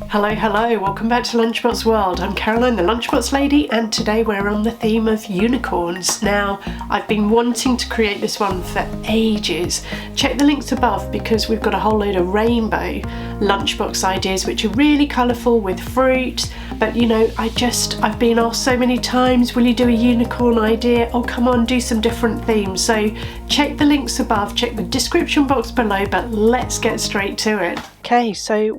Hello, welcome back to Lunchbox World. I'm Caroline, the Lunchbox Lady, and today we're on the theme of unicorns. Now, I've been wanting to create this one for ages. Check the links above because we've got a whole load of rainbow lunchbox ideas which are really colourful with fruit, but you know, I've been asked so many times, will you do a unicorn idea? Oh, come on, do some different themes. So check the links above, check the description box below, but let's get straight to it. Okay, so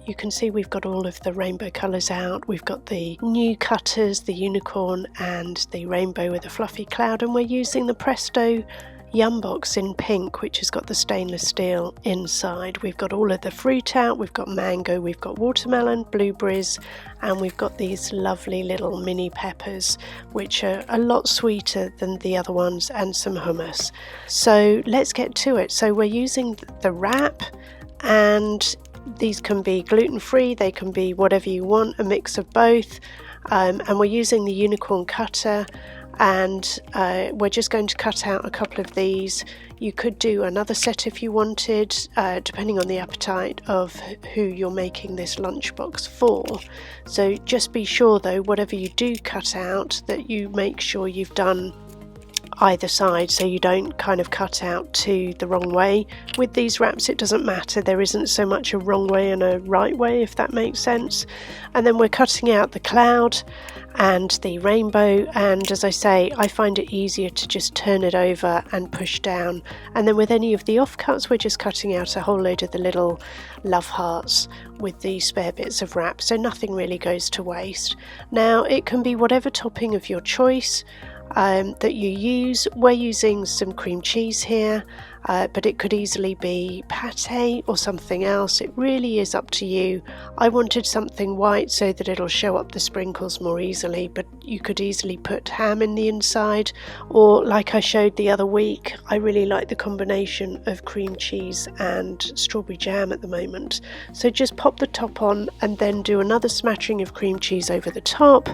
you can see we've got all of the rainbow colours out. We've got the new cutters, the unicorn and the rainbow with a fluffy cloud, and we're using the Presto yumbox in pink, which has got the stainless steel inside. We've got all of the fruit out. We've got mango, we've got watermelon, blueberries, and we've got these lovely little mini peppers which are a lot sweeter than the other ones, and some hummus. So let's get to it. So we're using the wrap, and these can be gluten-free, they can be whatever you want, a mix of both, and we're using the unicorn cutter, and we're just going to cut out a couple of these. You could do another set if you wanted, depending on the appetite of who you're making this lunchbox for. So just be sure though, whatever you do cut out, that you make sure you've done either side, so you don't kind of cut out to the wrong way. With these wraps it doesn't matter, there isn't so much a wrong way and a right way, if that makes sense. And then we're cutting out the cloud and the rainbow, and as I say, I find it easier to just turn it over and push down. And then with any of the offcuts, we're just cutting out a whole load of the little love hearts with the spare bits of wrap, so nothing really goes to waste. Now it can be whatever topping of your choice that you use. We're using some cream cheese here, but it could easily be pate or something else. It really is up to you. I wanted something white so that it'll show up the sprinkles more easily, but you could easily put ham in the inside, or like I showed the other week, I really like the combination of cream cheese and strawberry jam at the moment. So just pop the top on and then do another smattering of cream cheese over the top,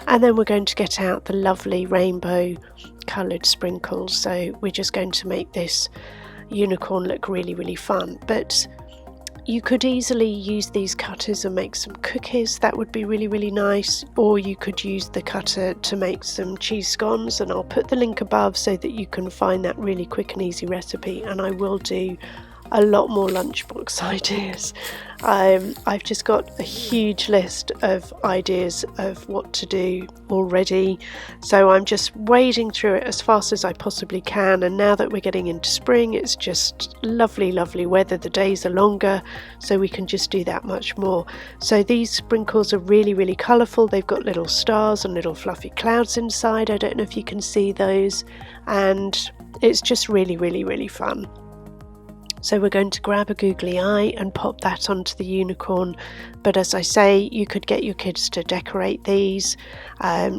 and then we're going to get out the lovely rainbow coloured sprinkles. So we're just going to make this unicorn look really fun. But you could easily use these cutters and make some cookies. That would be really nice, or you could use the cutter to make some cheese scones, and I'll put the link above so that you can find that really quick and easy recipe. And I will do a lot more lunchbox ideas. I've just got a huge list of ideas of what to do already, so I'm just wading through it as fast as I possibly can. And now that we're getting into spring, it's just lovely weather. The days are longer, so we can just do that much more. So these sprinkles are really colourful. They've got little stars and little fluffy clouds inside. I don't know if you can see those, and it's just really fun. So we're going to grab a googly eye and pop that onto the unicorn. But as I say, you could get your kids to decorate these,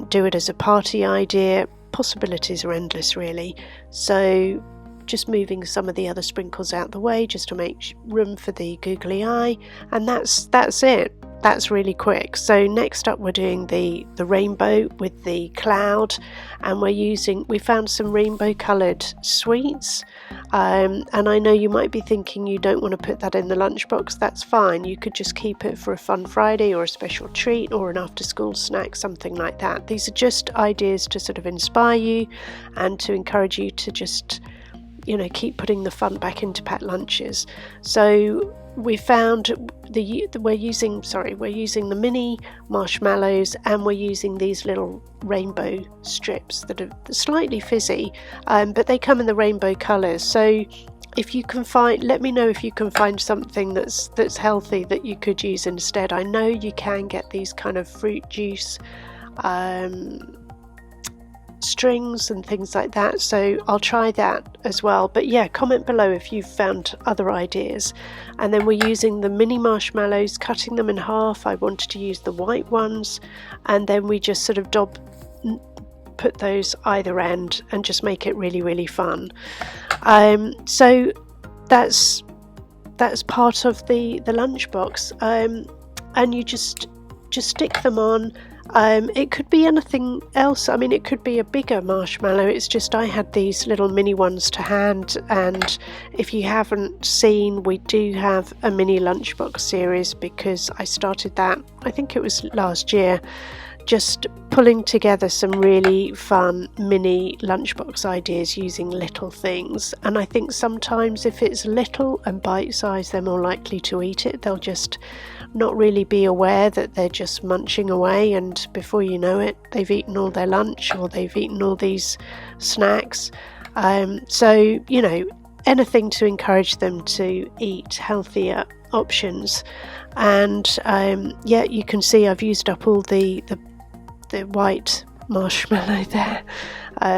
do it as a party idea. Possibilities are endless really. So just moving some of the other sprinkles out the way just to make room for the googly eye, and that's it. That's really quick. So next up we're doing the rainbow with the cloud, and we found some rainbow coloured sweets, and I know you might be thinking you don't want to put that in the lunchbox. That's fine, you could just keep it for a fun Friday or a special treat or an after school snack, something like that. These are just ideas to sort of inspire you and to encourage you to just, you know, keep putting the fun back into packed lunches. So we found we're using the mini marshmallows, and we're using these little rainbow strips that are slightly fizzy, but they come in the rainbow colours. So if you can let me know if you can find something that's healthy that you could use instead. I know you can get these kind of fruit juice strings and things like that, so I'll try that as well. But yeah, comment below if you've found other ideas. And then we're using the mini marshmallows, cutting them in half. I wanted to use the white ones, and then we just sort of put those either end and just make it really fun. So that's part of the lunchbox, and you just stick them on. It could be anything else. I mean, it could be a bigger marshmallow. It's just I had these little mini ones to hand, and if you haven't seen, we do have a mini lunchbox series because I started that, I think it was last year, just pulling together some really fun mini lunchbox ideas using little things. And I think sometimes if it's little and bite-sized, they're more likely to eat it. They'll just not really be aware that they're just munching away, and before you know it, they've eaten all their lunch or they've eaten all these snacks. So, you know, anything to encourage them to eat healthier options. And yeah, you can see I've used up all the white marshmallow there,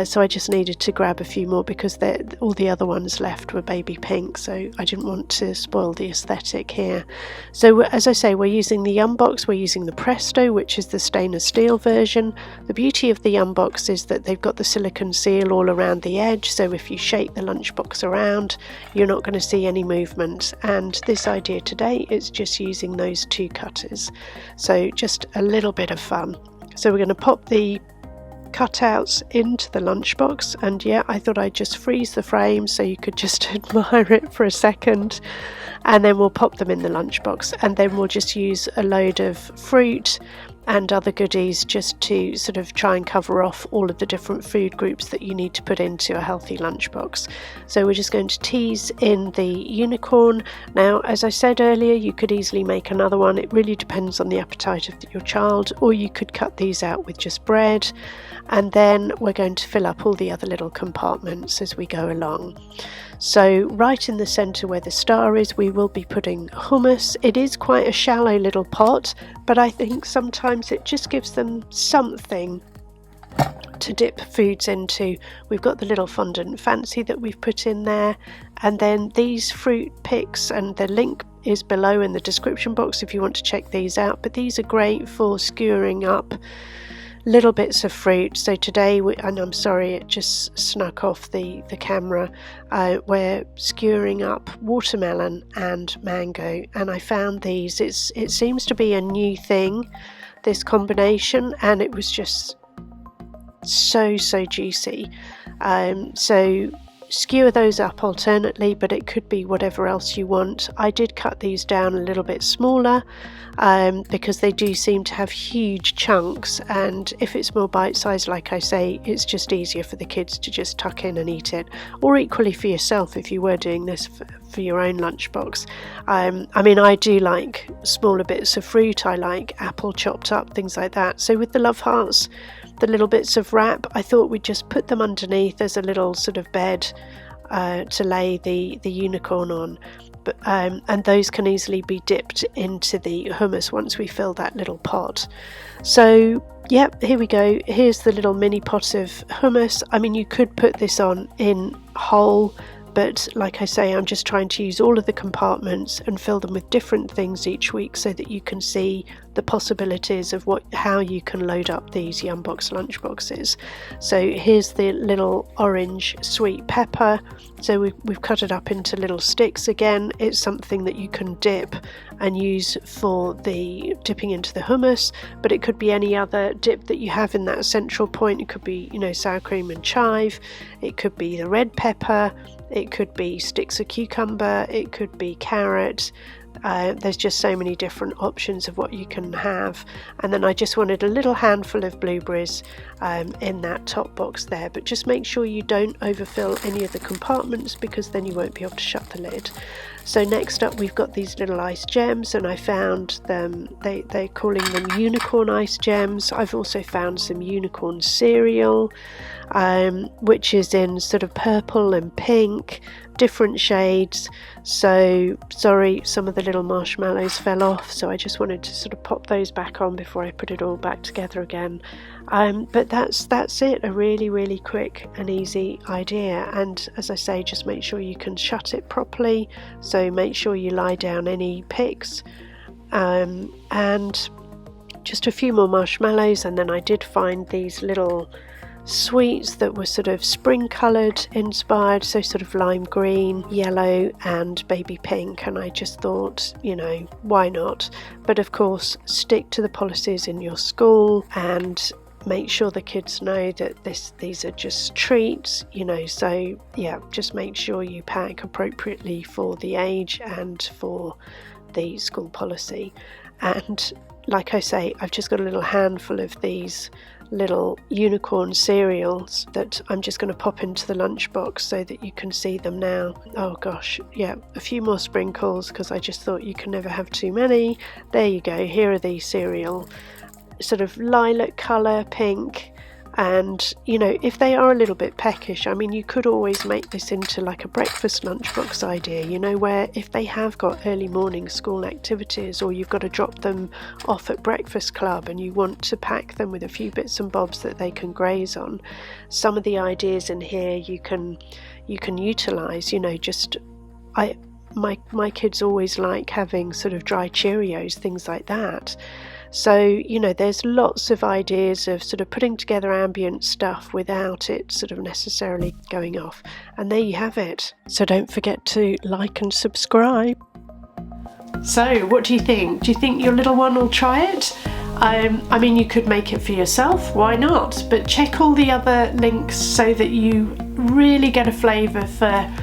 so I just needed to grab a few more because all the other ones left were baby pink, so I didn't want to spoil the aesthetic here. So as I say, we're using the yumbox, we're using the Presto, which is the stainless steel version. The beauty of the yumbox is that they've got the silicone seal all around the edge, so if you shake the lunchbox around, you're not going to see any movement. And this idea today is just using those 2 cutters, so just a little bit of fun. So we're going to pop the cutouts into the lunchbox, and yeah, I thought I'd just freeze the frame so you could just admire it for a second, and then we'll pop them in the lunchbox, and then we'll just use a load of fruit and other goodies just to sort of try and cover off all of the different food groups that you need to put into a healthy lunchbox. So we're just going to tease in the unicorn. Now, as I said earlier, you could easily make another one. It really depends on the appetite of your child, or you could cut these out with just bread, and then we're going to fill up all the other little compartments as we go along. So right in the centre where the star is, we will be putting hummus. It is quite a shallow little pot, but I think sometimes it just gives them something to dip foods into. We've got the little fondant fancy that we've put in there, and then these fruit picks, and the link is below in the description box if you want to check these out, but these are great for skewering up little bits of fruit. So today, and I'm sorry it just snuck off the camera, we're skewering up watermelon and mango, and I found these, it seems to be a new thing, this combination, and it was just so juicy. So skewer those up alternately, but it could be whatever else you want. I did cut these down a little bit smaller because they do seem to have huge chunks, and if it's more bite-sized, like I say, it's just easier for the kids to just tuck in and eat it, or equally for yourself if you were doing this for your own lunchbox. I mean, I do like smaller bits of fruit. I like apple chopped up, things like that. So with the Love Hearts, the little bits of wrap, I thought we'd just put them underneath as a little sort of bed to lay the unicorn on, but and those can easily be dipped into the hummus once we fill that little pot. So yep, here we go. Here's the little mini pot of hummus. I mean, you could put this on in whole, but like I say, I'm just trying to use all of the compartments and fill them with different things each week so that you can see the possibilities of how you can load up these yumbox lunchboxes. So here's the little orange sweet pepper. So we've cut it up into little sticks again. It's something that you can dip and use for the dipping into the hummus, but it could be any other dip that you have in that central point. It could be, you know, sour cream and chive. It could be the red pepper. It could be sticks of cucumber. It could be carrot. There's just so many different options of what you can have. And then I just wanted a little handful of blueberries in that top box there, but just make sure you don't overfill any of the compartments because then you won't be able to shut the lid. So next up we've got these little ice gems, and I found them, they're calling them unicorn ice gems. I've also found some unicorn cereal, which is in sort of purple and pink, different shades. So sorry, some of the little marshmallows fell off, so I just wanted to sort of pop those back on before I put it all back together again. But that's it, a really quick and easy idea. And as I say, just make sure you can shut it properly, so make sure you lie down any picks, and just a few more marshmallows. And then I did find these little sweets that were sort of spring coloured inspired, so sort of lime green, yellow and baby pink, and I just thought, you know, why not? But of course, stick to the policies in your school and make sure the kids know that these are just treats, you know. So yeah, just make sure you pack appropriately for the age and for the school policy. And like I say, I've just got a little handful of these little unicorn cereals that I'm just going to pop into the lunchbox so that you can see them now. Oh gosh, yeah, a few more sprinkles because I just thought you can never have too many. There you go, here are the cereal, sort of lilac colour, pink, and you know, if they are a little bit peckish, I mean, you could always make this into like a breakfast lunchbox idea, you know, where if they have got early morning school activities or you've got to drop them off at breakfast club and you want to pack them with a few bits and bobs that they can graze on, some of the ideas in here you can utilise, you know. Just my kids always like having sort of dry Cheerios, things like that. So, you know, there's lots of ideas of sort of putting together ambient stuff without it sort of necessarily going off. And there you have it. So don't forget to like and subscribe. So what do you think? Do you think your little one will try it? I mean, you could make it for yourself, why not? But check all the other links so that you really get a flavour for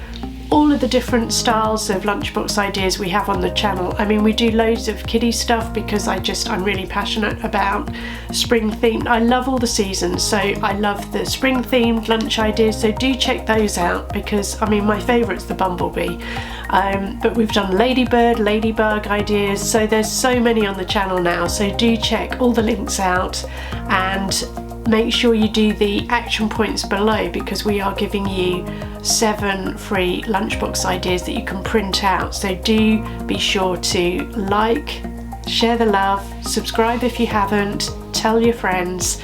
all of the different styles of lunchbox ideas we have on the channel. I mean, we do loads of kiddie stuff because I'm really passionate about spring themed. I love all the seasons, so I love the spring themed lunch ideas, so do check those out because I mean, my favourite's the bumblebee. But we've done ladybird, ladybug ideas, so there's so many on the channel now, so do check all the links out and make sure you do the action points below because we are giving you 7 free lunchbox ideas that you can print out. So do be sure to like, share the love, subscribe if you haven't, tell your friends,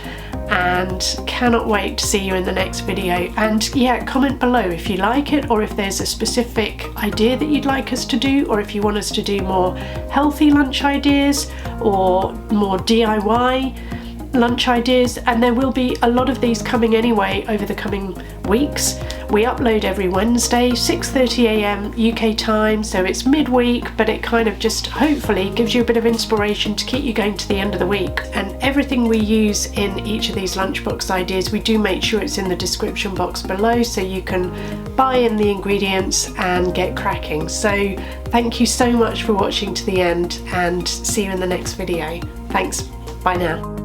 and cannot wait to see you in the next video. And yeah, comment below if you like it or if there's a specific idea that you'd like us to do, or if you want us to do more healthy lunch ideas or more DIY lunch ideas. And there will be a lot of these coming anyway over the coming weeks. We upload every Wednesday, 6:30 AM UK time, so it's midweek, but it kind of just hopefully gives you a bit of inspiration to keep you going to the end of the week. And everything we use in each of these lunchbox ideas, we do make sure it's in the description box below so you can buy in the ingredients and get cracking. So thank you so much for watching to the end and see you in the next video. Thanks, bye now.